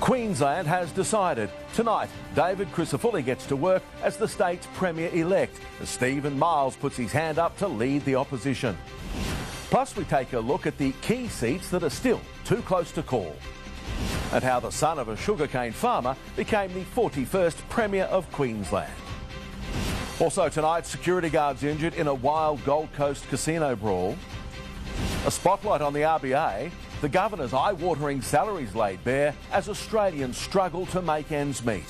Queensland has decided. Tonight, David Crisafulli gets to work as the state's Premier-elect, as Stephen Miles puts his hand up to lead the opposition. Plus, we take a look at the key seats that are still too close to call, and how the son of a sugarcane farmer became the 41st Premier of Queensland. Also tonight, security guards injured in a wild Gold Coast casino brawl. A spotlight on the RBA, the Governor's eye-watering salaries laid bare as Australians struggle to make ends meet.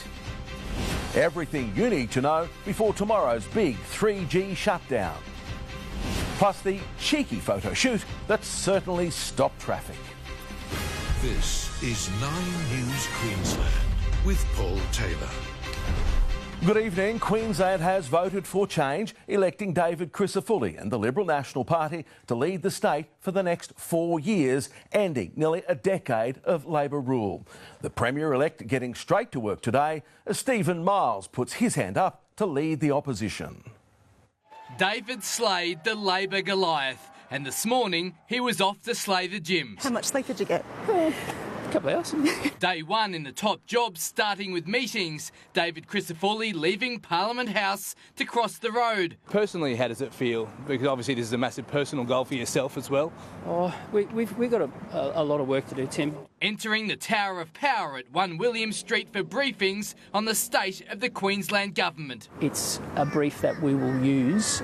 Everything you need to know before tomorrow's big 3G shutdown. Plus the cheeky photo shoot that certainly stopped traffic. This is 9 News Queensland with Paul Taylor. Good evening. Queensland has voted for change, electing David Crisafulli and the Liberal National Party to lead the state for the next 4 years, ending nearly a decade of Labor rule. The Premier-elect getting straight to work today as Stephen Miles puts his hand up to lead the opposition. David slayed the Labor Goliath, and this morning he was off to slay the Jims. How much sleep did you get? A couple of hours. Day one in the top job, starting with meetings. David Crisafulli leaving Parliament House to cross the road. Personally, how does it feel? Because obviously this is a massive personal goal for yourself as well. Oh, we've got a lot of work to do, Tim. Entering the Tower of Power at 1 William Street for briefings on the state of the Queensland Government. It's a brief that we will use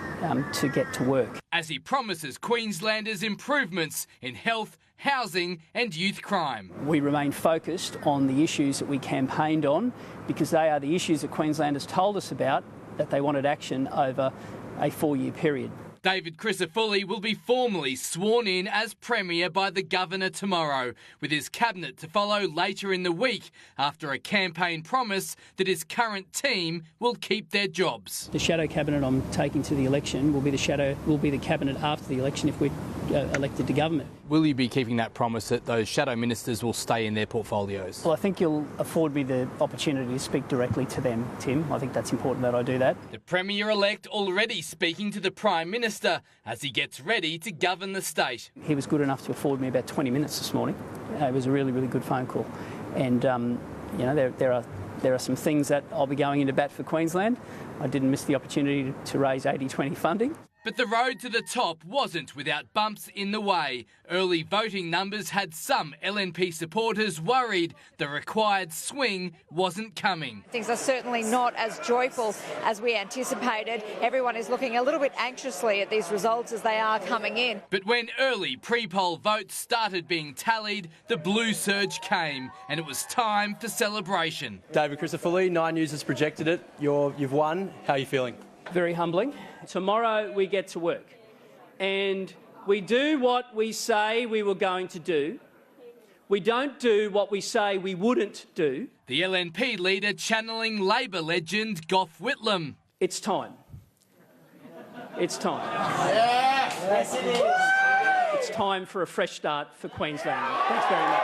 to get to work. As he promises Queenslanders improvements in health, housing and youth crime. We remain focused on the issues that we campaigned on because they are the issues that Queenslanders told us about, that they wanted action over a 4-year period. David Crisafulli will be formally sworn in as Premier by the Governor tomorrow, with his cabinet to follow later in the week after a campaign promise that his current team will keep their jobs. The shadow cabinet I'm taking to the election will be the cabinet after the election if we're elected to government. Will you be keeping that promise that those shadow ministers will stay in their portfolios? Well, I think you'll afford me the opportunity to speak directly to them, Tim. I think that's important that I do that. The Premier-elect already speaking to the Prime Minister as he gets ready to govern the state. He was good enough to afford me about 20 minutes this morning. It was a really, really good phone call. And, you know, there are some things that I'll be going into bat for Queensland. I didn't miss the opportunity to raise 80-20 funding. But the road to the top wasn't without bumps in the way. Early voting numbers had some LNP supporters worried the required swing wasn't coming. Things are certainly not as joyful as we anticipated. Everyone is looking a little bit anxiously at these results as they are coming in. But when early pre-poll votes started being tallied, the blue surge came and it was time for celebration. David Crisafulli, 9 News has projected it. You've won. How are you feeling? Very humbling. Tomorrow we get to work and we do what we say we were going to do. We don't do what we say we wouldn't do. The LNP leader channeling Labor legend Gough Whitlam. It's time. It's time. Yes, it is. It's time for a fresh start for Queensland. Thanks very much.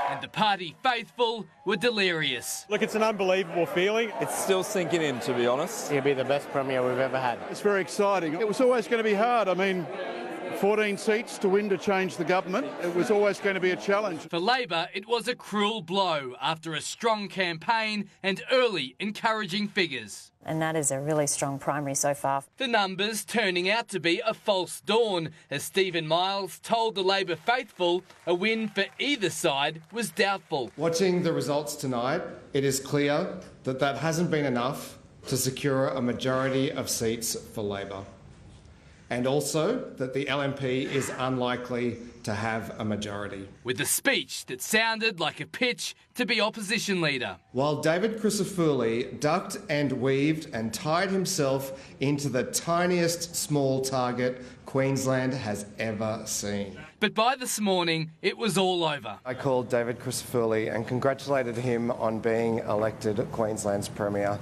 And the party faithful were delirious. Look, it's an unbelievable feeling. It's still sinking in, to be honest. He'll be the best Premier we've ever had. It's very exciting. It was always going to be hard. I mean, 14 seats to win to change the government. It was always going to be a challenge. For Labor, it was a cruel blow after a strong campaign and early encouraging figures. And that is a really strong primary so far. The numbers turning out to be a false dawn, as Stephen Miles told the Labor faithful a win for either side was doubtful. Watching the results tonight, it is clear that that hasn't been enough to secure a majority of seats for Labor. And also that the LNP is unlikely to have a majority. With a speech that sounded like a pitch to be opposition leader. While David Crisafulli ducked and weaved and tied himself into the tiniest small target Queensland has ever seen. But by this morning, it was all over. I called David Crisafulli and congratulated him on being elected Queensland's Premier.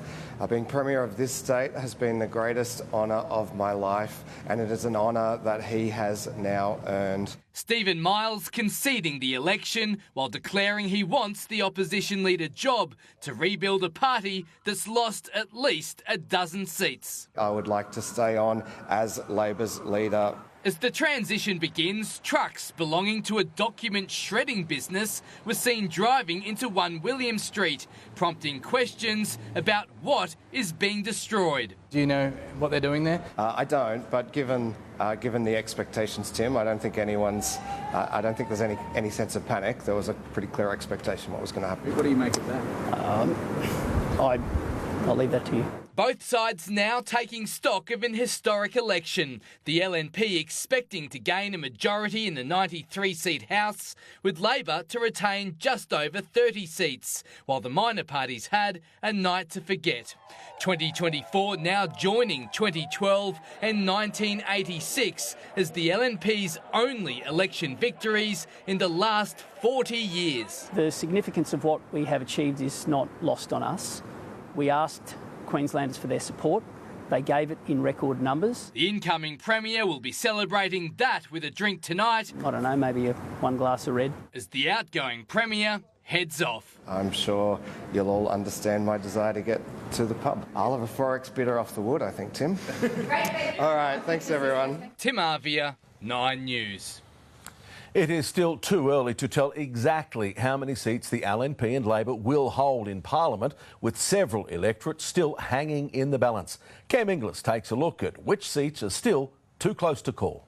Being Premier of this state has been the greatest honour of my life, and it is an honour that he has now earned. Stephen Miles conceding the election while declaring he wants the opposition leader job to rebuild a party that's lost at least a dozen seats. I would like to stay on as Labor's leader As the transition begins, trucks belonging to a document shredding business were seen driving into 1 William Street, prompting questions about what is being destroyed. Do you know what they're doing there? I don't, but given the expectations, Tim, I don't think there's any sense of panic. There was a pretty clear expectation what was going to happen. What do you make of that? I'll leave that to you. Both sides now taking stock of an historic election, the LNP expecting to gain a majority in the 93-seat House, with Labor to retain just over 30 seats, while the minor parties had a night to forget. 2024 now joining 2012 and 1986 as the LNP's only election victories in the last 40 years. The significance of what we have achieved is not lost on us. We asked Queenslanders for their support. They gave it in record numbers. The incoming Premier will be celebrating that with a drink tonight. I don't know, maybe one glass of red. As the outgoing Premier heads off. I'm sure you'll all understand my desire to get to the pub. I'll have a Forex bitter off the wood, I think, Tim. All right, thanks everyone. Tim Arvia, 9 News. It is still too early to tell exactly how many seats the LNP and Labor will hold in Parliament, with several electorates still hanging in the balance. Cam Inglis takes a look at which seats are still too close to call.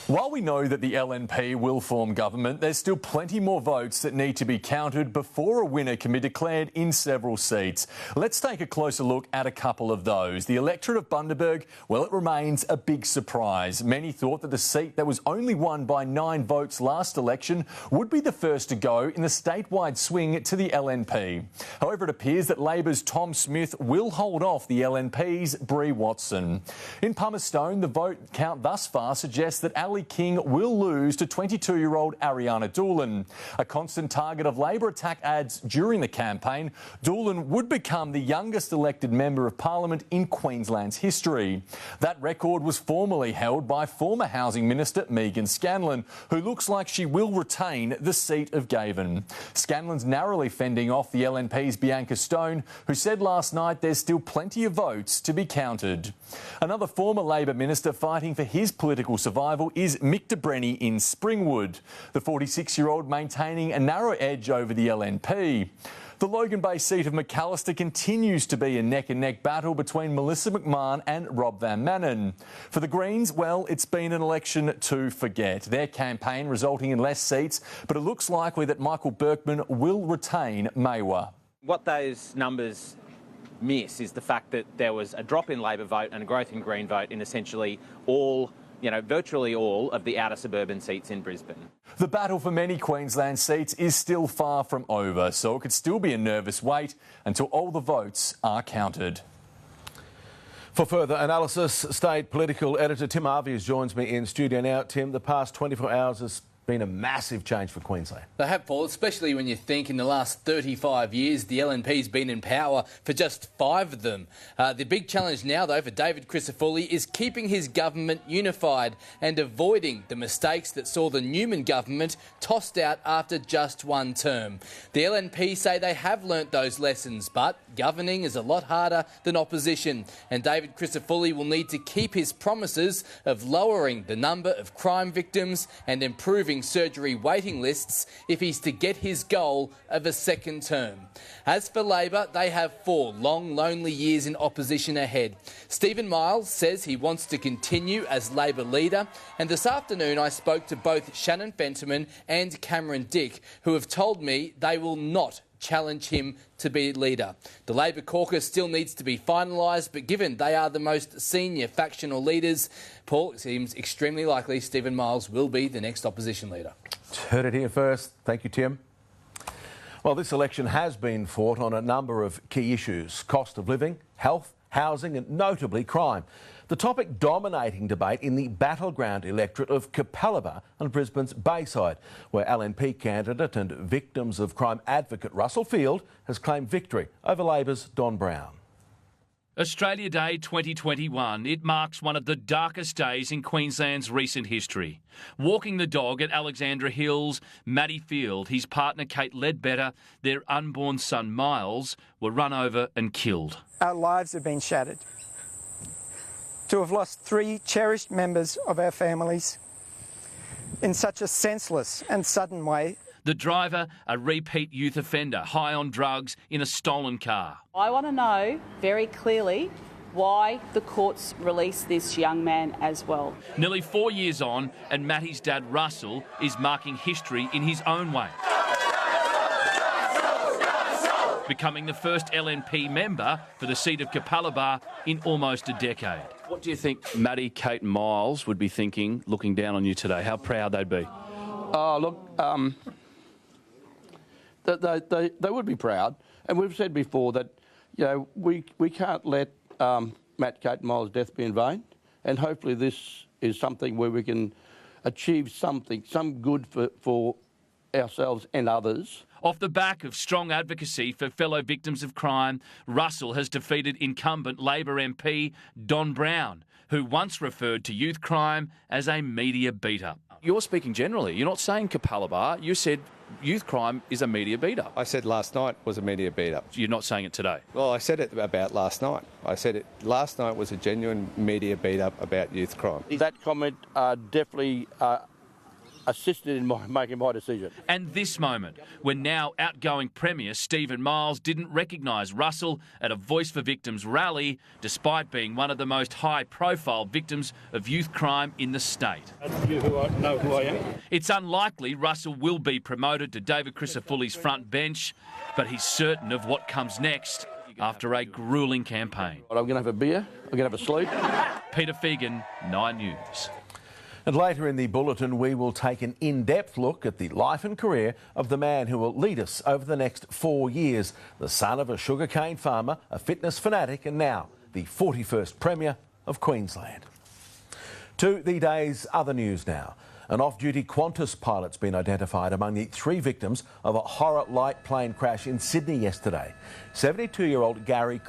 While we know that the LNP will form government, there's still plenty more votes that need to be counted before a winner can be declared in several seats. Let's take a closer look at a couple of those. The electorate of Bundaberg, well, it remains a big surprise. Many thought that the seat that was only won by 9 votes last election would be the first to go in the statewide swing to the LNP. However, it appears that Labor's Tom Smith will hold off the LNP's Bree Watson. In Palmerston, the vote count thus far suggests that Ali King will lose to 22-year-old Ariana Doolan. A constant target of Labor attack ads during the campaign, Doolan would become the youngest elected member of Parliament in Queensland's history. That record was formerly held by former Housing Minister Megan Scanlon, who looks like she will retain the seat of Gavin. Scanlon's narrowly fending off the LNP's Bianca Stone, who said last night there's still plenty of votes to be counted. Another former Labor minister fighting for his political survival is Mick de Brenny in Springwood, the 46-year-old maintaining a narrow edge over the LNP. The Logan Bay seat of Macalester continues to be a neck-and-neck battle between Melissa McMahon and Rob Van Manen. For the Greens, well, it's been an election to forget. Their campaign resulting in less seats, but it looks likely that Michael Berkman will retain Maiwa. What those numbers miss is the fact that there was a drop in Labor vote and a growth in Green vote in essentially virtually all of the outer suburban seats in Brisbane. The battle for many Queensland seats is still far from over, so it could still be a nervous wait until all the votes are counted. For further analysis, State Political Editor Tim Arvias joins me in studio now. Tim, the past 24 hours has been a massive change for Queensland. They have, Paul, especially when you think in the last 35 years the LNP's been in power for just 5 of them. The big challenge now, though, for David Crisafulli is keeping his government unified and avoiding the mistakes that saw the Newman government tossed out after just 1 term. The LNP say they have learnt those lessons, but governing is a lot harder than opposition, and David Crisafulli will need to keep his promises of lowering the number of crime victims and improving surgery waiting lists if he's to get his goal of a 2nd term. As for Labor, they have 4 long, lonely years in opposition ahead. Stephen Miles says he wants to continue as Labor leader, and this afternoon I spoke to both Shannon Fentiman and Cameron Dick, who have told me they will not challenge him to be leader. The Labor caucus still needs to be finalised, but given they are the most senior factional leaders, Paul, it seems extremely likely Stephen Miles will be the next opposition leader. Heard it here first. Thank you, Tim. Well, this election has been fought on a number of key issues: cost of living, health, housing and notably crime. The topic dominating debate in the battleground electorate of Capalaba and Brisbane's Bayside, where LNP candidate and victims of crime advocate Russell Field has claimed victory over Labor's Don Brown. Australia Day 2021, it marks one of the darkest days in Queensland's recent history. Walking the dog at Alexandra Hills, Matty Field, his partner Kate Ledbetter, their unborn son Miles, were run over and killed. Our lives have been shattered. to have lost 3 cherished members of our families in such a senseless and sudden way. The driver, a repeat youth offender, high on drugs in a stolen car. I want to know very clearly why the courts released this young man as well. Nearly 4 years on, and Matty's dad, Russell, is marking history in his own way, becoming the first LNP member for the seat of Capalaba in almost a decade. What do you think Matty, Kate and Miles would be thinking looking down on you today? How proud they'd be? Oh, look, they would be proud. And we've said before that, you know, we can't let Matt, Kate and Miles' death be in vain. And hopefully this is something where we can achieve something, some good for ourselves and others. Off the back of strong advocacy for fellow victims of crime, Russell has defeated incumbent Labor MP Don Brown, who once referred to youth crime as a media beat-up. You're speaking generally. You're not saying Capalaba. You said youth crime is a media beat-up. I said last night was a media beat-up. You're not saying it today? Well, I said it about last night. I said it last night was a genuine media beat-up about youth crime. That comment definitely assisted in making my decision. And this moment, when now outgoing Premier Stephen Miles didn't recognise Russell at a Voice for Victims rally, despite being one of the most high-profile victims of youth crime in the state. You know who I am? It's unlikely Russell will be promoted to David Crisafulli's front bench, but he's certain of what comes next after a gruelling campaign. I'm going to have a beer, I'm going to have a sleep. Peter Fegan, 9 News. And later in the bulletin, we will take an in-depth look at the life and career of the man who will lead us over the next 4 years, the son of a sugarcane farmer, a fitness fanatic, and now the 41st Premier of Queensland. To the day's other news now. An off-duty Qantas pilot's been identified among the 3 victims of a horror light plane crash in Sydney yesterday. 72-year-old Garry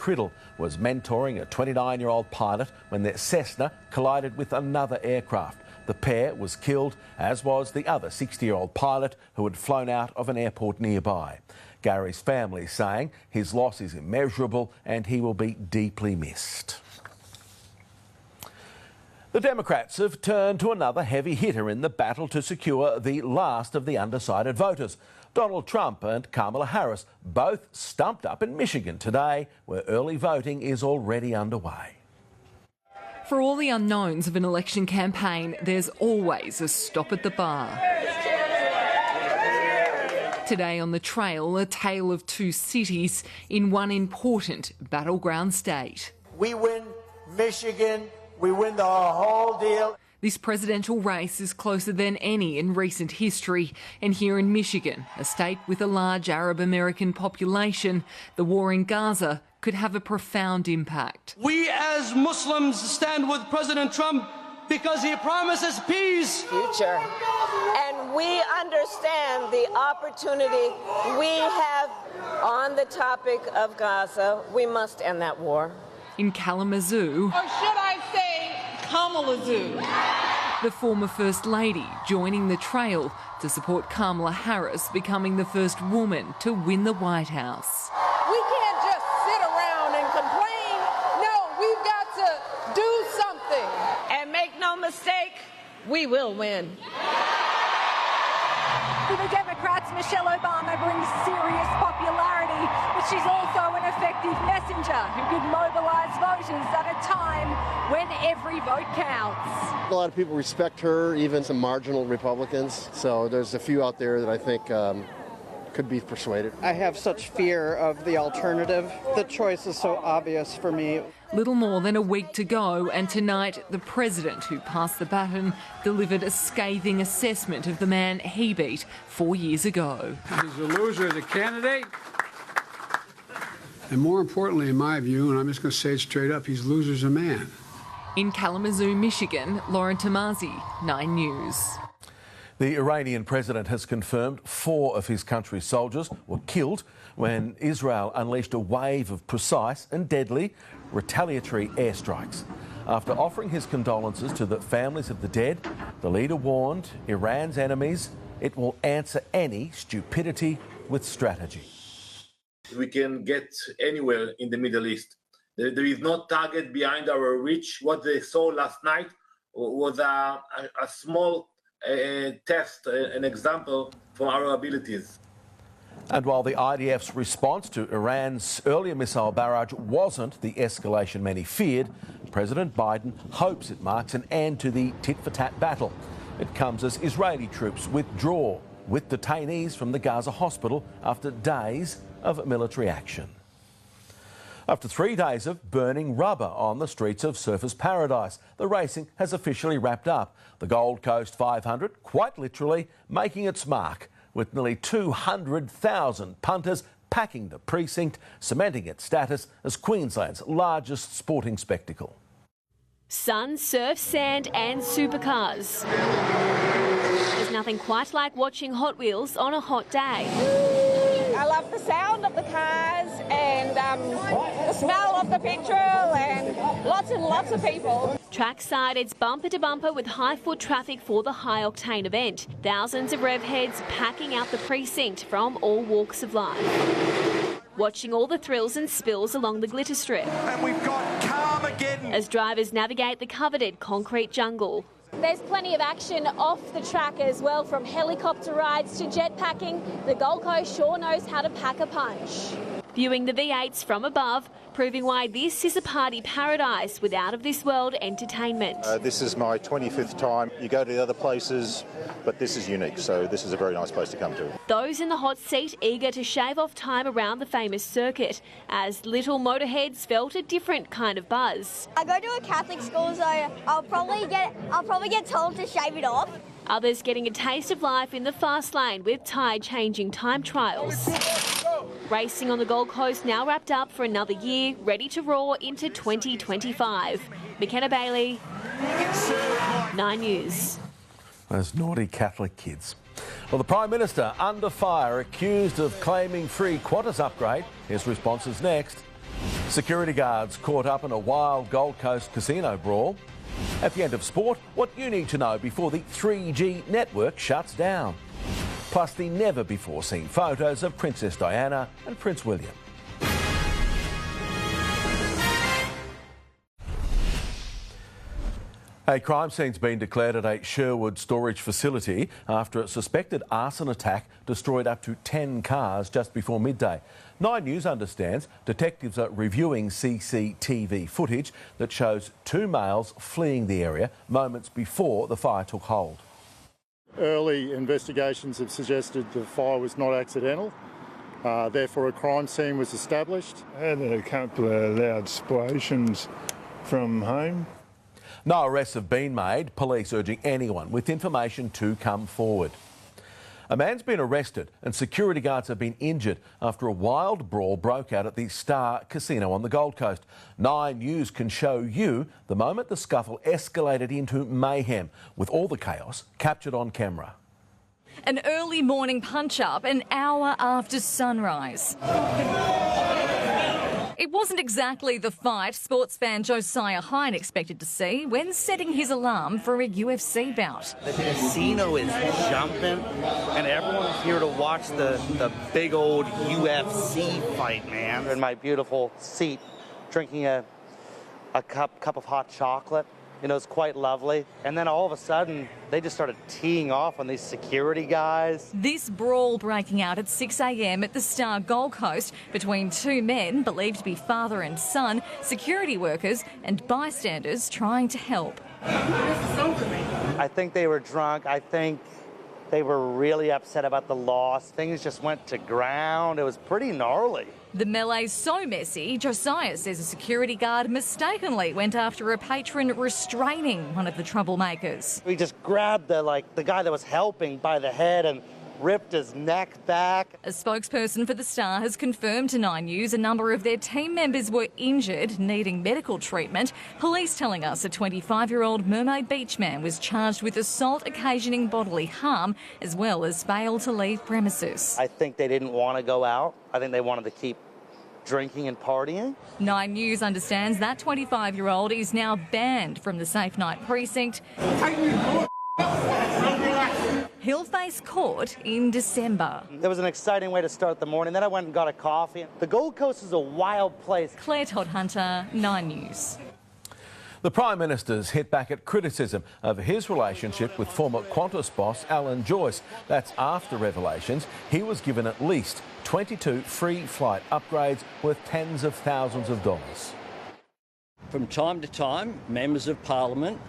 was mentoring a 29-year-old pilot when their Cessna collided with another aircraft. The pair was killed, as was the other 60-year-old pilot who had flown out of an airport nearby. Garry's family saying his loss is immeasurable and he will be deeply missed. The Democrats have turned to another heavy hitter in the battle to secure the last of the undecided voters. Donald Trump and Kamala Harris both stumped up in Michigan today, where early voting is already underway. For all the unknowns of an election campaign, there's always a stop at the bar. Today on the trail, a tale of 2 cities in one important battleground state. We win Michigan, we win the whole deal. This presidential race is closer than any in recent history. And here in Michigan, a state with a large Arab American population, the war in Gaza could have a profound impact. We as Muslims stand with President Trump because he promises peace. Future. And we understand the opportunity we have on the topic of Gaza. We must end that war. In Kalamazoo, or should I say Kamalazoo, the former First Lady joining the trail to support Kamala Harris becoming the first woman to win the White House. We can't just sit around and complain. No, we've got to do something. And make no mistake, we will win. For the Democrats, Michelle Obama brings serious popularity, but she's also an effective messenger who could mobilise voters at a time when every vote counts. A lot of people respect her, even some marginal Republicans, so there's a few out there that I think could be persuaded. I have such fear of the alternative. The choice is so obvious for me. Little more than a week to go, and tonight the president who passed the baton delivered a scathing assessment of the man he beat 4 years ago. He's a loser as a candidate. And more importantly, in my view, and I'm just going to say it straight up, he's a loser as a man. In Kalamazoo, Michigan, Lauren Tamazi, 9 News. The Iranian president has confirmed 4 of his country's soldiers were killed when Israel unleashed a wave of precise and deadly retaliatory airstrikes. After offering his condolences to the families of the dead, the leader warned Iran's enemies it will answer any stupidity with strategy. We can get anywhere in the Middle East There is no target behind our reach. What they saw last night was a small test, an example from our abilities. And while the IDF's response to Iran's earlier missile barrage wasn't the escalation many feared, President Biden hopes it marks an end to the tit-for-tat battle. It comes as Israeli troops withdraw with detainees from the Gaza hospital after days of military action. After 3 days of burning rubber on the streets of Surfers Paradise, the racing has officially wrapped up. The Gold Coast 500, quite literally, making its mark, with nearly 200,000 punters packing the precinct, cementing its status as Queensland's largest sporting spectacle. Sun, surf, sand and supercars. There's nothing quite like watching Hot Wheels on a hot day. I love the sound of the cars and the smell of the petrol and lots of people. Trackside, it's bumper to bumper with high foot traffic for the high-octane event. Thousands of rev heads packing out the precinct from all walks of life. Watching all the thrills and spills along the glitter strip. And we've got Carmageddon as drivers navigate the coveted concrete jungle. There's plenty of action off the track as well, from helicopter rides to jetpacking. The Gold Coast sure knows how to pack a punch. Viewing the V8s from above, proving why this is a party paradise with out-of-this-world entertainment. This is my 25th time. You go to the other places, but this is unique, so this is a very nice place to come to. Those in the hot seat eager to shave off time around the famous circuit, as little motorheads felt a different kind of buzz. I go to a Catholic school, so I'll probably get told to shave it off. Others getting a taste of life in the fast lane with tide-changing time trials. Racing on the Gold Coast now wrapped up for another year, ready to roar into 2025. McKenna Bailey, 9 News. Those naughty Catholic kids. Well, the Prime Minister under fire, accused of claiming free Qantas upgrade. His responses next. Security guards caught up in a wild Gold Coast casino brawl. At the end of sport, what you need to know before the 3G network shuts down. Plus the never-before-seen photos of Princess Diana and Prince William. A crime scene's been declared at a Sherwood storage facility after a suspected arson attack destroyed up to 10 cars just before midday. 9 News understands detectives are reviewing CCTV footage that shows 2 males fleeing the area moments before the fire took hold. Early investigations have suggested the fire was not accidental. Therefore, a crime scene was established. I had a couple of loud explosions from home. No arrests have been made, police urging anyone with information to come forward. A man's been arrested and security guards have been injured after a wild brawl broke out at the Star Casino on the Gold Coast. 9 News can show you the moment the scuffle escalated into mayhem, with all the chaos captured on camera. An early morning punch-up an hour after sunrise. It wasn't exactly the fight sports fan Josiah Hine expected to see when setting his alarm for a UFC bout. The casino is jumping and everyone's here to watch the big old UFC fight, man. In my beautiful seat, drinking a cup of hot chocolate. You know, it's quite lovely. And then all of a sudden, they just started teeing off on these security guys. This brawl breaking out at 6 a.m. at the Star Gold Coast between 2 men believed to be father and son, security workers and bystanders trying to help. I think they were drunk. I think they were really upset about the loss. Things just went to ground. It was pretty gnarly. The melee's so messy, Josiah says a security guard mistakenly went after a patron restraining one of the troublemakers. We just grabbed the guy that was helping by the head and ripped his neck back. A spokesperson for the Star has confirmed to 9 News a number of their team members were injured, needing medical treatment. Police telling us a 25-year-old Mermaid Beach man was charged with assault occasioning bodily harm, as well as fail to leave premises. I think they didn't want to go out. I think they wanted to keep drinking and partying. 9 News understands that 25-year-old is now banned from the Safe Night precinct. He'll face court in December. It was an exciting way to start the morning. Then I went and got a coffee. The Gold Coast is a wild place. Claire Todd-Hunter, 9 News. The Prime Minister's hit back at criticism of his relationship with former Qantas boss Alan Joyce. That's after revelations he was given at least 22 free flight upgrades worth tens of thousands of dollars. From time to time, members of Parliament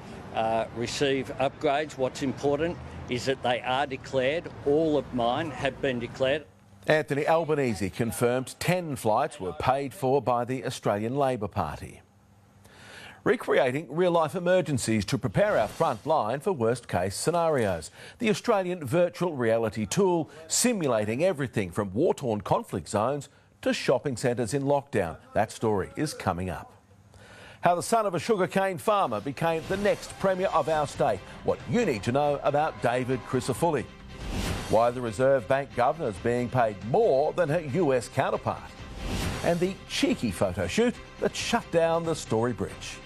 receive upgrades. What's important is that they are declared. All of mine have been declared. Anthony Albanese confirmed 10 flights were paid for by the Australian Labor Party. Recreating real-life emergencies to prepare our front line for worst-case scenarios. The Australian virtual reality tool simulating everything from war-torn conflict zones to shopping centres in lockdown. That story is coming up. How the son of a sugarcane farmer became the next Premier of our state. What you need to know about David Crisafulli. Why the Reserve Bank Governor is being paid more than her US counterpart. And the cheeky photo shoot that shut down the Story Bridge.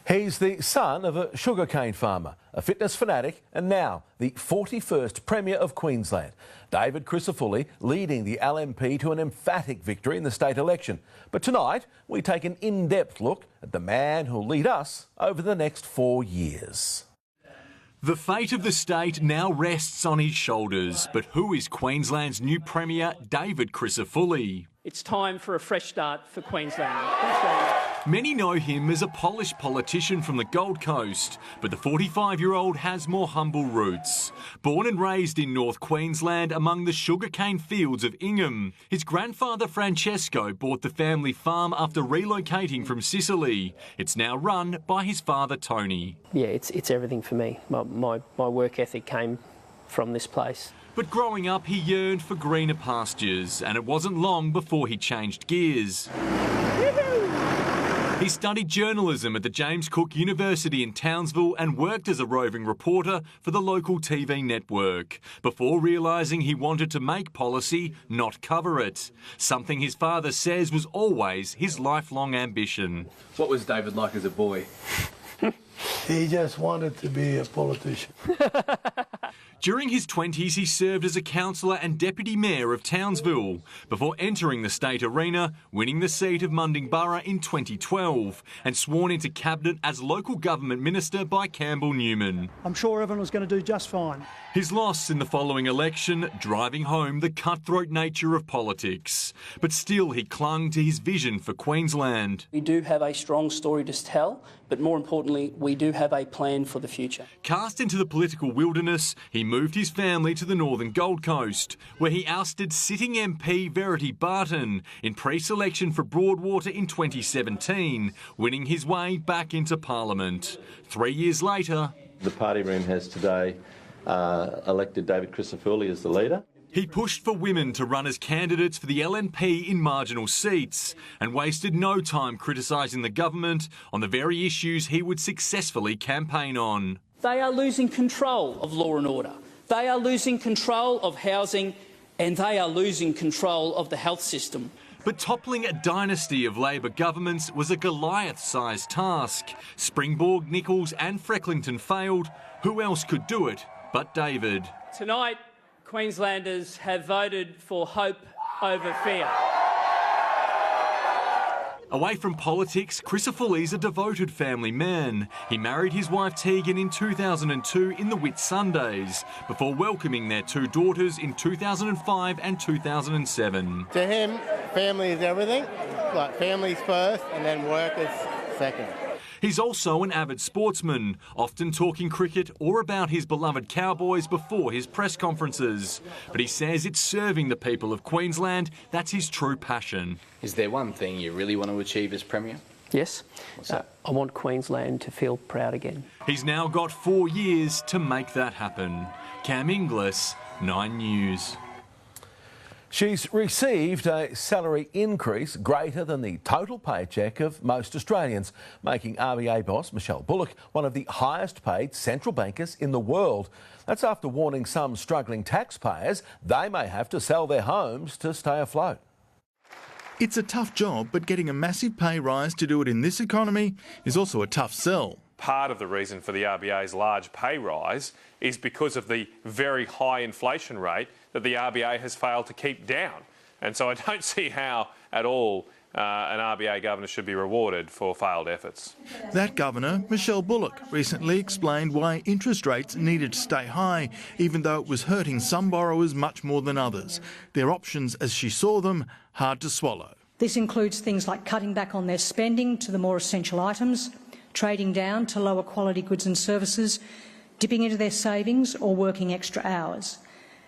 He's the son of a sugarcane farmer, a fitness fanatic, and now the 41st Premier of Queensland. David Crisafulli leading the LNP to an emphatic victory in the state election. But tonight, we take an in-depth look at the man who'll lead us over the next 4 years. The fate of the state now rests on his shoulders. But who is Queensland's new Premier, David Crisafulli? It's time for a fresh start for Queensland. Thanks, David. Many know him as a polished politician from the Gold Coast, but the 45-year-old has more humble roots. Born and raised in North Queensland among the sugarcane fields of Ingham, his grandfather Francesco bought the family farm after relocating from Sicily. It's now run by his father Tony. Yeah, it's everything for me. My work ethic came from this place. But growing up, he yearned for greener pastures, and it wasn't long before he changed gears. He studied journalism at the James Cook University in Townsville and worked as a roving reporter for the local TV network, before realising he wanted to make policy, not cover it. Something his father says was always his lifelong ambition. What was David like as a boy? He just wanted to be a politician. During his 20s, he served as a councillor and deputy mayor of Townsville, before entering the state arena, winning the seat of Mundingburra in 2012, and sworn into cabinet as local government minister by Campbell Newman. I'm sure everyone was going to do just fine. His loss in the following election, driving home the cutthroat nature of politics. But still he clung to his vision for Queensland. We do have a strong story to tell, but more importantly, we do have a plan for the future. Cast into the political wilderness, he moved his family to the northern Gold Coast, where he ousted sitting MP Verity Barton in pre-selection for Broadwater in 2017, winning his way back into Parliament. 3 years later, the party room has today elected David Crisafulli as the leader. He pushed for women to run as candidates for the LNP in marginal seats and wasted no time criticising the government on the very issues he would successfully campaign on. They are losing control of law and order. They are losing control of housing, and they are losing control of the health system. But toppling a dynasty of Labor governments was a Goliath-sized task. Springborg, Nichols and Frecklington failed. Who else could do it but David? Tonight, Queenslanders have voted for hope over fear. Away from politics, Crisafulli's a devoted family man. He married his wife Tegan in 2002 in the Whitsundays, before welcoming their 2 daughters in 2005 and 2007. To him, family is everything. Like, family's first and then work is second. He's also an avid sportsman, often talking cricket or about his beloved Cowboys before his press conferences. But he says it's serving the people of Queensland that's his true passion. Is there one thing you really want to achieve as Premier? Yes. I want Queensland to feel proud again. He's now got 4 years to make that happen. Cam Inglis, 9 News. She's received a salary increase greater than the total paycheck of most Australians, making RBA boss Michelle Bullock one of the highest paid central bankers in the world. That's after warning some struggling taxpayers they may have to sell their homes to stay afloat. It's a tough job, but getting a massive pay rise to do it in this economy is also a tough sell. Part of the reason for the RBA's large pay rise is because of the very high inflation rate that the RBA has failed to keep down. And so I don't see how at all an RBA governor should be rewarded for failed efforts. That governor, Michelle Bullock, recently explained why interest rates needed to stay high, even though it was hurting some borrowers much more than others. Their options, as she saw them, hard to swallow. This includes things like cutting back on their spending to the more essential items, trading down to lower quality goods and services, dipping into their savings or working extra hours.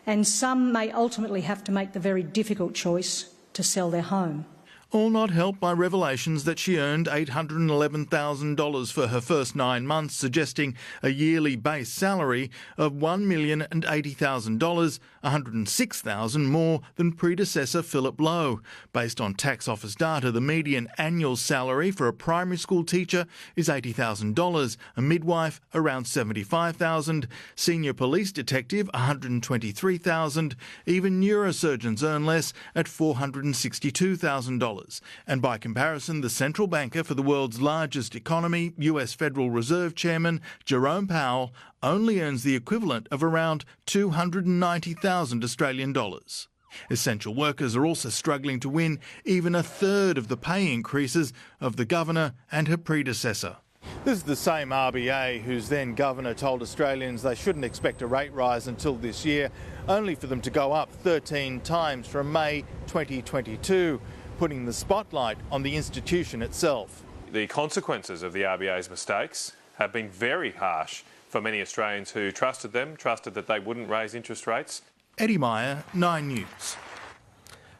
And some may ultimately have to make the very difficult choice to sell their home. All not helped by revelations that she earned $811,000 for her first 9 months, suggesting a yearly base salary of $1,080,000, $106,000 more than predecessor Philip Lowe. Based on tax office data, the median annual salary for a primary school teacher is $80,000, a midwife around $75,000, senior police detective $123,000, even neurosurgeons earn less at $462,000. And by comparison, the central banker for the world's largest economy, US Federal Reserve Chairman Jerome Powell, only earns the equivalent of around $290,000 Australian dollars. Essential workers are also struggling to win even a third of the pay increases of the governor and her predecessor. This is the same RBA whose then governor told Australians they shouldn't expect a rate rise until this year, only for them to go up 13 times from May 2022. Putting the spotlight on the institution itself. The consequences of the RBA's mistakes have been very harsh for many Australians who trusted them, trusted that they wouldn't raise interest rates. Eddie Meyer, 9 News.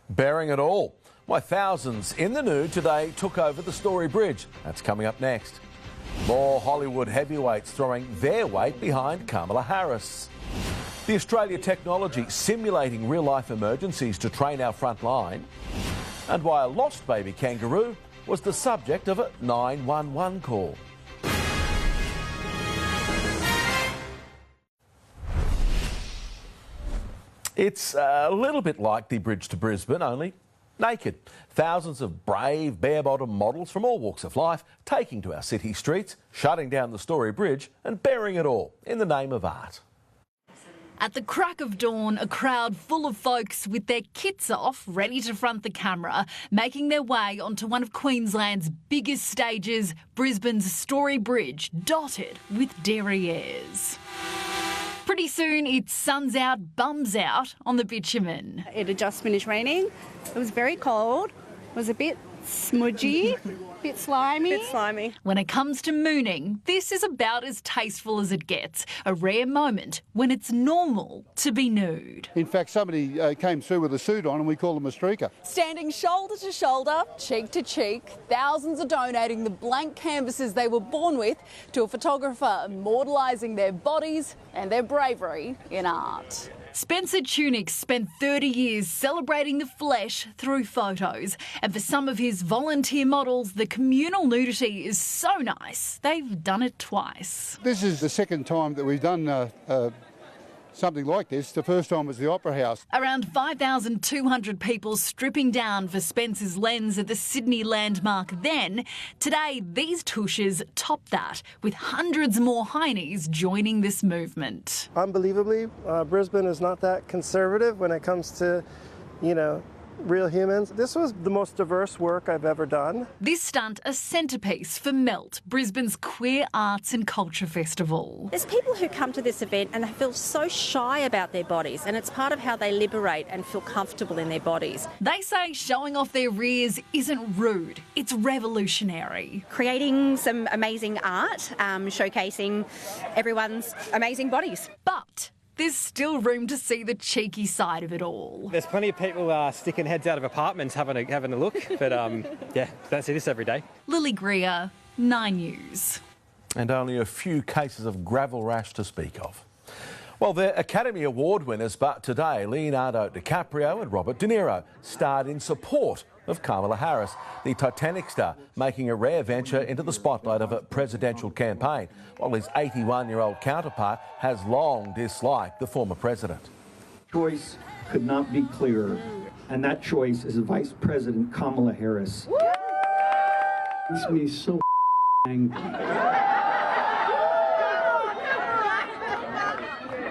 Bearing it all. Why thousands in the nude today took over the Story Bridge. That's coming up next. More Hollywood heavyweights throwing their weight behind Kamala Harris. The Australia technology simulating real-life emergencies to train our front line. And why a lost baby kangaroo was the subject of a 911 call. It's a little bit like the bridge to Brisbane, only naked. Thousands of brave, bare-bottom models from all walks of life taking to our city streets, shutting down the Story Bridge and bearing it all in the name of art. At the crack of dawn, a crowd full of folks with their kits off, ready to front the camera, making their way onto one of Queensland's biggest stages, Brisbane's Story Bridge, dotted with derrieres. Pretty soon, it's suns out, bums out on the bitumen. It had just finished raining. It was very cold. It was a bit smudgy, a bit slimy. When it comes to mooning, this is about as tasteful as it gets. A rare moment when it's normal to be nude. In fact, somebody came through with a suit on and we call them a streaker. Standing shoulder to shoulder, cheek to cheek, thousands are donating the blank canvases they were born with to a photographer, immortalising their bodies and their bravery in art. Spencer Tunick spent 30 years celebrating the flesh through photos. And for some of his volunteer models, the communal nudity is so nice, they've done it twice. This is the second time that we've done something like this. The first time was the Opera House. Around 5,200 people stripping down for Spencer's lens at the Sydney landmark then. Today, these tushes top that, with hundreds more heinies joining this movement. Unbelievably, Brisbane is not that conservative when it comes to, real humans. This was the most diverse work I've ever done. This stunt a centrepiece for Melt, Brisbane's queer arts and culture festival. There's people who come to this event and they feel so shy about their bodies, and it's part of how they liberate and feel comfortable in their bodies. They say showing off their rears isn't rude, it's revolutionary. Creating some amazing art, showcasing everyone's amazing bodies. But there's still room to see the cheeky side of it all. There's plenty of people sticking heads out of apartments having a look, but don't see this every day. Lily Greer, 9 News. And only a few cases of gravel rash to speak of. Well, they're Academy Award winners, but today Leonardo DiCaprio and Robert De Niro starred in support of Kamala Harris, the Titanic star, making a rare venture into the spotlight of a presidential campaign, while his 81-year-old counterpart has long disliked the former president. Choice could not be clearer, and that choice is Vice President Kamala Harris. Makes me so angry.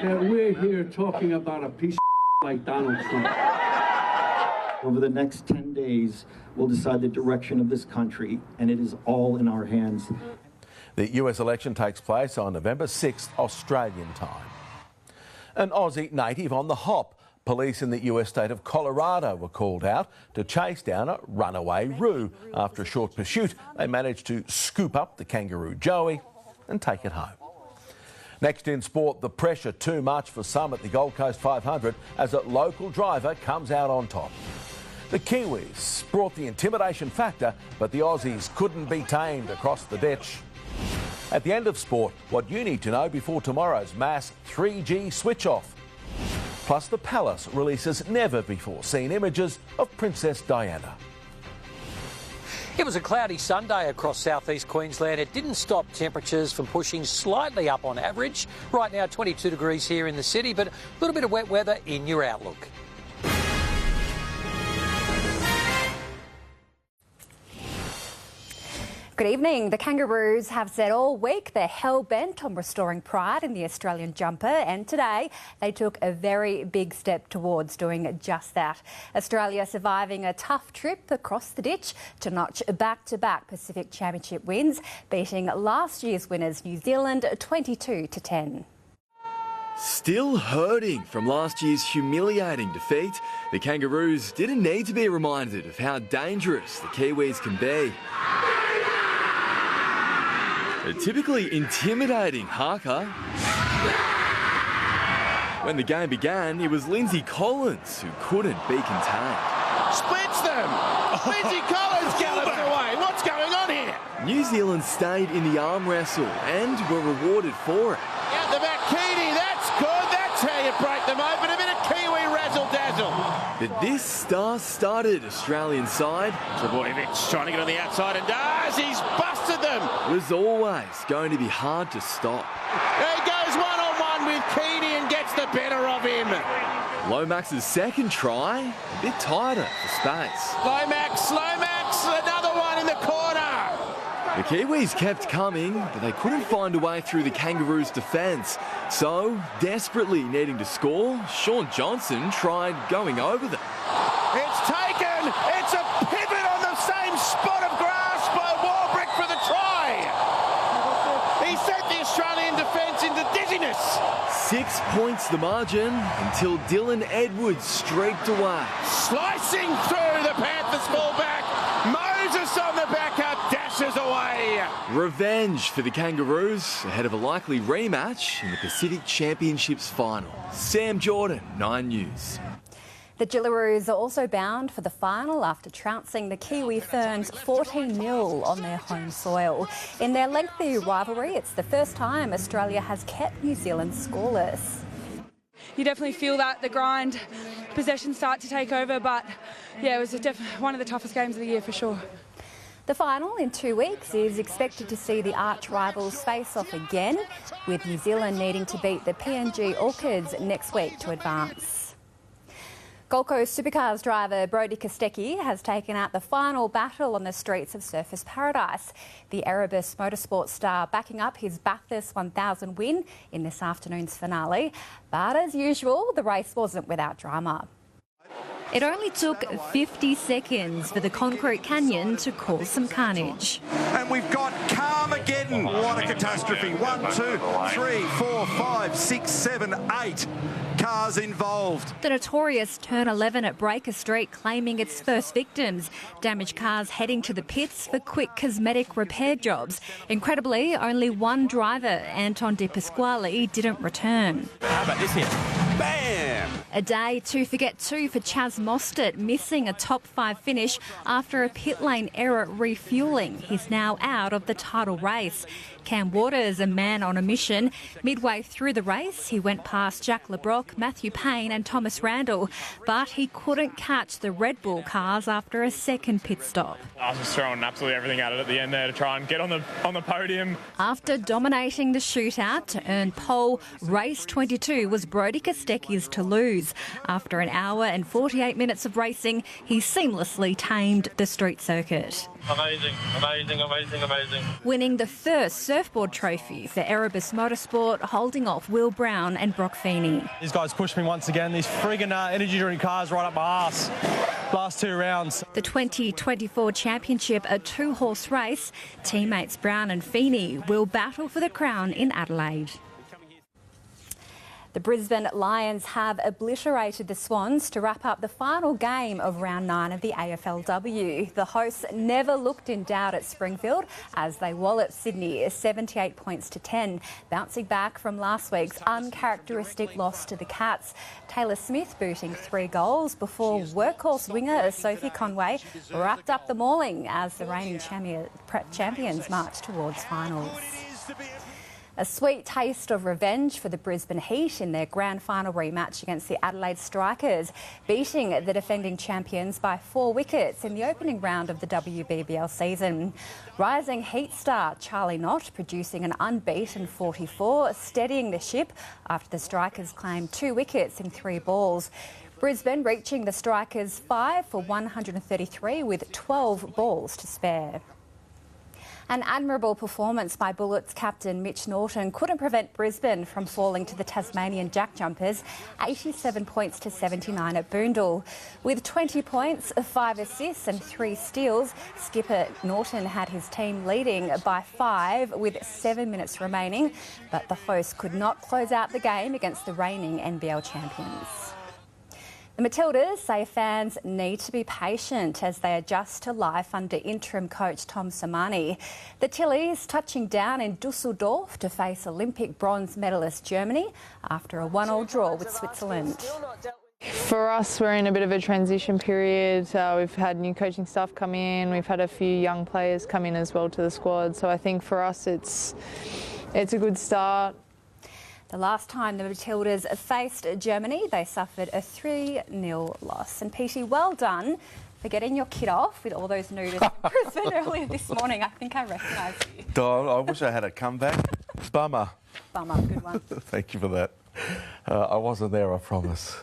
That we're here talking about a piece of like Donald Trump. Over the next 10 days, we'll decide the direction of this country, and it is all in our hands. The US election takes place on November 6th, Australian time. An Aussie native on the hop. Police in the US state of Colorado were called out to chase down a runaway roo. After a short pursuit, they managed to scoop up the kangaroo Joey and take it home. Next in sport, the pressure too much for some at the Gold Coast 500 as a local driver comes out on top. The Kiwis brought the intimidation factor, but the Aussies couldn't be tamed across the ditch. At the end of sport, what you need to know before tomorrow's mass 3G switch-off. Plus, the Palace releases never-before-seen images of Princess Diana. It was a cloudy Sunday across southeast Queensland. It didn't stop temperatures from pushing slightly up on average. Right now, 22 degrees here in the city, but a little bit of wet weather in your outlook. Good evening. The Kangaroos have said all week they're hell-bent on restoring pride in the Australian jumper, and today they took a very big step towards doing just that. Australia surviving a tough trip across the ditch to notch back-to-back Pacific Championship wins, beating last year's winners New Zealand 22-10. Still hurting from last year's humiliating defeat, the Kangaroos didn't need to be reminded of how dangerous the Kiwis can be. A typically intimidating haka. When the game began, it was Lindsay Collins who couldn't be contained. Splits them! Lindsay Collins gallops away. What's going on here? New Zealand stayed in the arm wrestle and were rewarded for it. Out the back, Keedy, that's good. That's how you break them open. A bit of Kiwi razzle-dazzle. But this star-studded Australian side... Trebojevic trying to get on the outside and does. He's busted them. ...was always going to be hard to stop. He goes one-on-one with Keedy and gets the better of him. Lomax's second try, a bit tighter for space. Lomax, another one in the corner. The Kiwis kept coming, but they couldn't find a way through the Kangaroos' defence. So, desperately needing to score, Sean Johnson tried going over them. It's taken! It's a pivot on the same spot of grass by Warbrick for the try! He sent the Australian defence into dizziness! 6 points the margin until Dylan Edwards streaked away. Slicing through the Panthers fullback, Moses on the backup, dashes away. Revenge for the Kangaroos ahead of a likely rematch in the Pacific Championships final. Sam Jordan, 9 News. The Jillaroos are also bound for the final after trouncing the Kiwi Ferns 14-0 on their home soil. In their lengthy rivalry, it's the first time Australia has kept New Zealand scoreless. You definitely feel that, the grind, possession start to take over, but yeah, it was one of the toughest games of the year for sure. The final in 2 weeks is expected to see the arch rivals face off again, with New Zealand needing to beat the PNG Orchids next week to advance. Gold Coast Supercars driver Brodie Kostecki has taken out the final battle on the streets of Surfers Paradise. The Erebus Motorsport star backing up his Bathurst 1000 win in this afternoon's finale. But as usual, the race wasn't without drama. It only took 50 seconds for the concrete canyon to cause some carnage. And we've got Carmageddon. What a catastrophe. 1, 2, 3, 4, 5, 6, 7, 8 cars involved. The notorious Turn 11 at Breaker Street claiming its first victims. Damaged cars heading to the pits for quick cosmetic repair jobs. Incredibly, only one driver, Anton De Pasquale, didn't return. How about this here? Bam! A day to forget too for Chaz Mostert, missing a top 5 finish after a pit lane error refuelling. He's now out of the title race. Cam Waters, a man on a mission. Midway through the race, he went past Jack LeBrock, Matthew Payne and Thomas Randall, but he couldn't catch the Red Bull cars after a second pit stop. I was just throwing absolutely everything at it at the end there to try and get on the podium. After dominating the shootout to earn pole, race 22 was Brodie Kostecki's to lose. lose. After an hour and 48 minutes of racing, he seamlessly tamed the street circuit. Amazing, amazing, amazing, amazing. Winning the first surfboard trophy for Erebus Motorsport, holding off Will Brown and Brock Feeney. These guys pushed me once again. These friggin' energy drink cars right up my arse. Last 2 rounds. The 2024 Championship, a 2-horse race. Teammates Brown and Feeney will battle for the crown in Adelaide. The Brisbane Lions have obliterated the Swans to wrap up the final game of round 9 of the AFLW. The hosts never looked in doubt at Springfield as they walloped Sydney 78 points to 10, bouncing back from last week's uncharacteristic loss to the Cats. Taylor Smith booting 3 goals before workhorse winger Sophie Conway wrapped up the mauling as the reigning champions march towards finals. A sweet taste of revenge for the Brisbane Heat in their grand final rematch against the Adelaide Strikers, beating the defending champions by 4 wickets in the opening round of the WBBL season. Rising Heat star Charlie Knott producing an unbeaten 44, steadying the ship after the Strikers claimed 2 wickets in 3 balls. Brisbane reaching the Strikers 5 for 133 with 12 balls to spare. An admirable performance by Bullets captain Mitch Norton couldn't prevent Brisbane from falling to the Tasmanian Jack Jumpers, 87 points to 79 at Boondall. With 20 points, 5 assists and 3 steals, skipper Norton had his team leading by 5 with 7 minutes remaining, but the hosts could not close out the game against the reigning NBL champions. The Matildas say fans need to be patient as they adjust to life under interim coach Tom Samani. The Tillies touching down in Dusseldorf to face Olympic bronze medalist Germany after a 1-1 draw with Switzerland. For us, we're in a bit of a transition period. We've had new coaching staff come in. We've had a few young players come in as well to the squad. So I think for us, it's a good start. The last time the Matildas faced Germany, they suffered a 3-0 loss. And Petey, well done for getting your kit off with all those nudes in Brisbane earlier this morning. I think I recognise you. I wish I had a comeback. Bummer. Good one. Thank you for that. I wasn't there, I promise.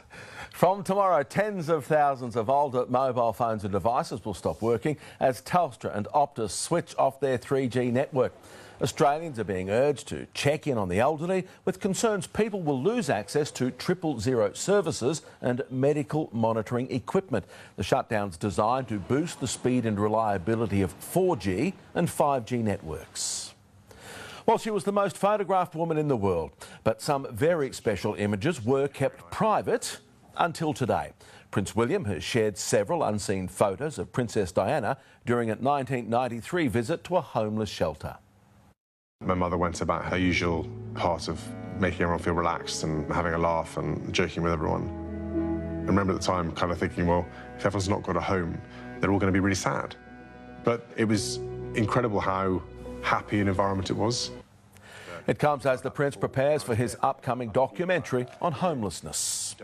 From tomorrow, tens of thousands of older mobile phones and devices will stop working as Telstra and Optus switch off their 3G network. Australians are being urged to check in on the elderly with concerns people will lose access to 000 services and medical monitoring equipment. The shutdown's designed to boost the speed and reliability of 4G and 5G networks. Well, she was the most photographed woman in the world, but some very special images were kept private until today. Prince William has shared several unseen photos of Princess Diana during a 1993 visit to a homeless shelter. My mother went about her usual part of making everyone feel relaxed and having a laugh and joking with everyone. I remember at the time kind of thinking, well, if everyone's not got a home, they're all going to be really sad. But it was incredible how happy an environment it was. It comes as the Prince prepares for his upcoming documentary on homelessness.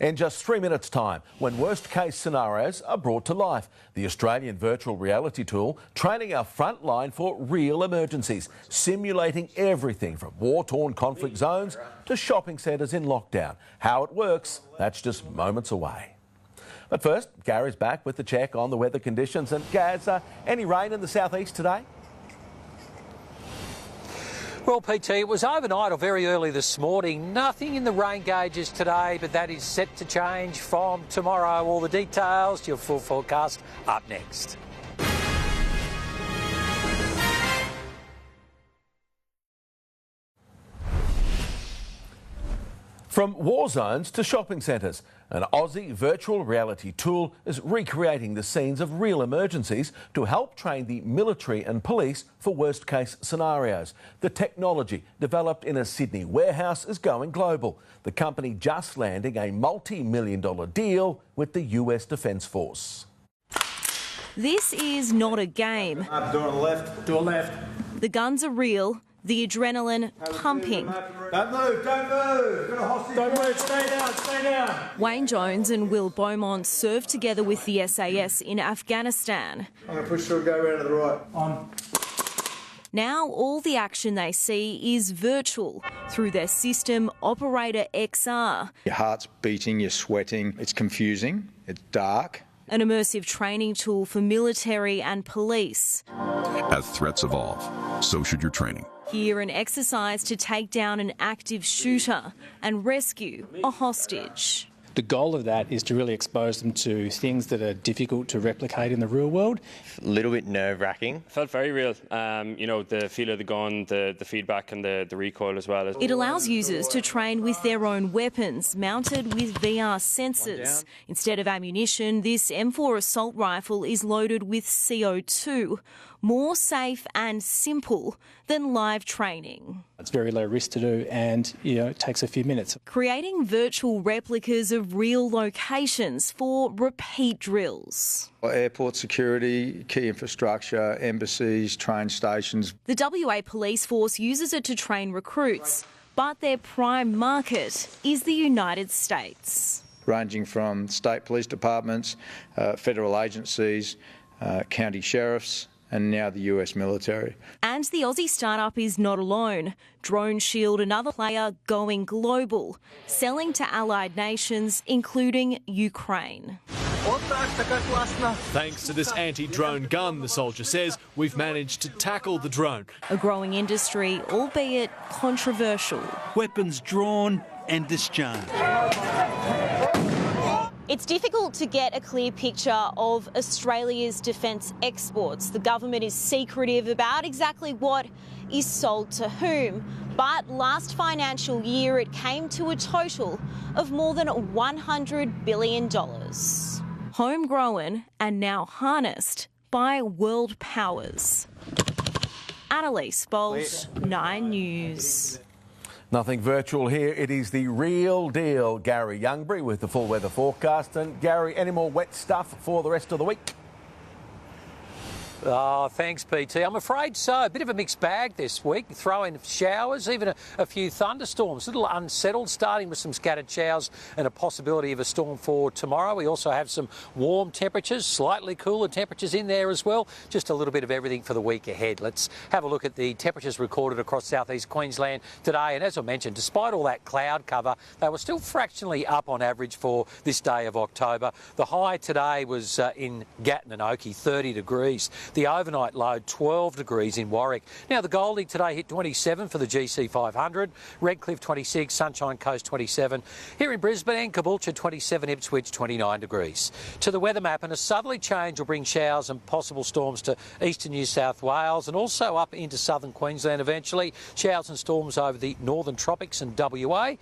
In just 3 minutes' time, when worst-case scenarios are brought to life, the Australian virtual reality tool training our front line for real emergencies, simulating everything from war-torn conflict zones to shopping centres in lockdown. How it works, that's just moments away. But first, Garry's back with the check on the weather conditions. And Gaz, any rain in the southeast today? Well, PT, it was overnight or very early this morning. Nothing in the rain gauges today, but that is set to change from tomorrow. All the details, your full forecast up next. From war zones to shopping centres, an Aussie virtual reality tool is recreating the scenes of real emergencies to help train the military and police for worst-case scenarios. The technology, developed in a Sydney warehouse, is going global. The company just landing a multi-million-dollar deal with the US Defence Force. This is not a game. Door on the left. Door left. The guns are real. The adrenaline pumping. Don't move, don't move. Got a hostage. Don't move, stay down, stay down. Wayne Jones and Will Beaumont served together with the SAS in Afghanistan. I'm going to push through, go around to the right. On. Now all the action they see is virtual through their system, Operator XR. Your heart's beating, you're sweating, it's confusing, it's dark. An immersive training tool for military and police. As threats evolve, so should your training. Here, an exercise to take down an active shooter and rescue a hostage. The goal of that is to really expose them to things that are difficult to replicate in the real world. A little bit nerve-wracking. Felt very real. The feel of the gun, the feedback and the recoil as well. It allows users to train with their own weapons, mounted with VR sensors. Instead of ammunition, this M4 assault rifle is loaded with CO2. More safe and simple than live training. It's very low risk to do and, it takes a few minutes. Creating virtual replicas of real locations for repeat drills. Airport security, key infrastructure, embassies, train stations. The WA Police Force uses it to train recruits, but their prime market is the United States. Ranging from state police departments, federal agencies, county sheriffs, and now the US military. And the Aussie startup is not alone. Drone Shield, another player going global, selling to allied nations, including Ukraine. Thanks to this anti-drone gun, the soldier says, we've managed to tackle the drone. A growing industry, albeit controversial. Weapons drawn and discharged. It's difficult to get a clear picture of Australia's defence exports. The government is secretive about exactly what is sold to whom. But last financial year, it came to a total of more than $100 billion. Homegrown and now harnessed by world powers. Annalise Bolt, 9 News. Nothing virtual here. It is the real deal. Garry Youngberry with the full weather forecast. And Garry, any more wet stuff for the rest of the week? Oh, thanks, PT. I'm afraid so. A bit of a mixed bag this week. Throw in showers, even a few thunderstorms. A little unsettled, starting with some scattered showers and a possibility of a storm for tomorrow. We also have some warm temperatures, slightly cooler temperatures in there as well. Just a little bit of everything for the week ahead. Let's have a look at the temperatures recorded across southeast Queensland today. And as I mentioned, despite all that cloud cover, they were still fractionally up on average for this day of October. The high today was in Gatton and Oakey, 30 degrees. The overnight low, 12 degrees in Warwick. Now, the Goldie today hit 27 for the GC 500. Redcliffe 26, Sunshine Coast 27. Here in Brisbane and Caboolture 27, Ipswich 29 degrees. To the weather map, and a southerly change will bring showers and possible storms to eastern New South Wales and also up into southern Queensland eventually. Showers and storms over the northern tropics and WA.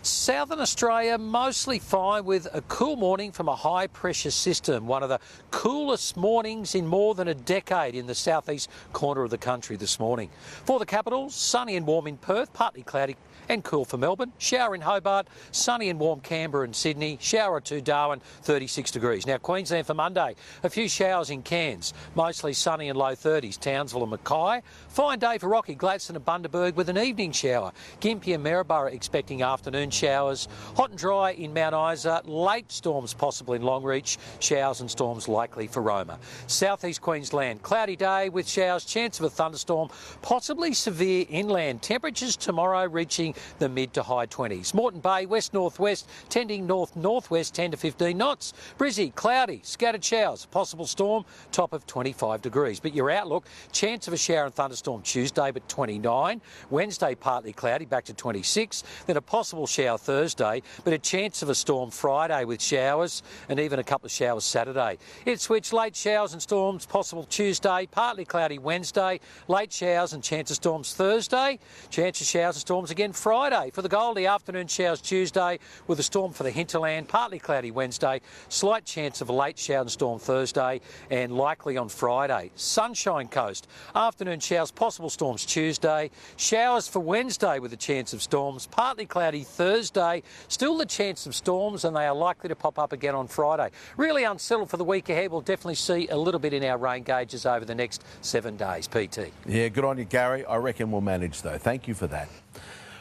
Southern Australia mostly fine with a cool morning from a high pressure system. One of the coolest mornings in more than a decade in the southeast corner of the country this morning. For the capital, sunny and warm in Perth, partly cloudy and cool for Melbourne. Shower in Hobart, sunny and warm Canberra and Sydney. Shower or two Darwin, 36 degrees. Now Queensland for Monday, a few showers in Cairns, mostly sunny and low 30s. Townsville and Mackay. Fine day for Rocky, Gladstone and Bundaberg with an evening shower. Gympie and Maryborough expecting afternoon showers. Hot and dry in Mount Isa. Late storms possible in Longreach. Showers and storms likely for Roma. Southeast Queensland, cloudy day with showers, chance of a thunderstorm, possibly severe inland. Temperatures tomorrow reaching the mid to high 20s. Moreton Bay, west-northwest, tending north-northwest, 10 to 15 knots. Brizzy, cloudy, scattered showers, possible storm, top of 25 degrees. But your outlook, chance of a shower and thunderstorm Tuesday, but 29. Wednesday, partly cloudy, back to 26. Then a possible shower Thursday, but a chance of a storm Friday with showers and even a couple of showers Saturday. Ipswich, late showers and storms possible Tuesday, partly cloudy Wednesday, late showers and chance of storms Thursday. Chance of showers and storms again Friday. For the Goldie, afternoon showers Tuesday with a storm for the hinterland, partly cloudy Wednesday, slight chance of a late shower and storm Thursday and likely on Friday. Sunshine Coast, afternoon showers, possible storms Tuesday, showers for Wednesday with a chance of storms, partly cloudy Thursday, still the chance of storms and they are likely to pop up again on Friday. Really unsettled for the week ahead. We'll definitely see a little bit in our rain gauges over the next 7 days, PT. Yeah, good on you, Garry. I reckon we'll manage though. Thank you for that.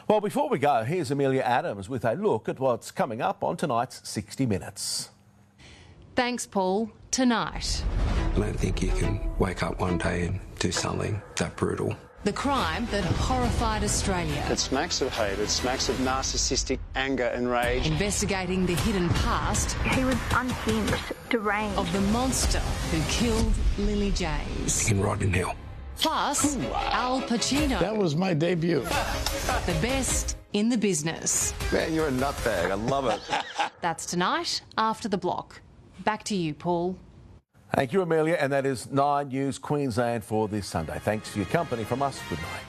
Well, before we go, here's Amelia Adams with a look at what's coming up on tonight's 60 Minutes. Thanks, Paul. Tonight. I don't think you can wake up one day and do something that brutal. The crime that horrified Australia. It smacks of hate, it smacks of narcissistic anger and rage. Investigating the hidden past. He was unhinged, deranged. Of the monster who killed Lily James. In Rotting Hill. Plus, Al Pacino. That was my debut. The best in the business. Man, you're a nutbag. I love it. That's tonight after the block. Back to you, Paul. Thank you, Amelia, and that is 9 News Queensland for this Sunday. Thanks for your company from us. Good night.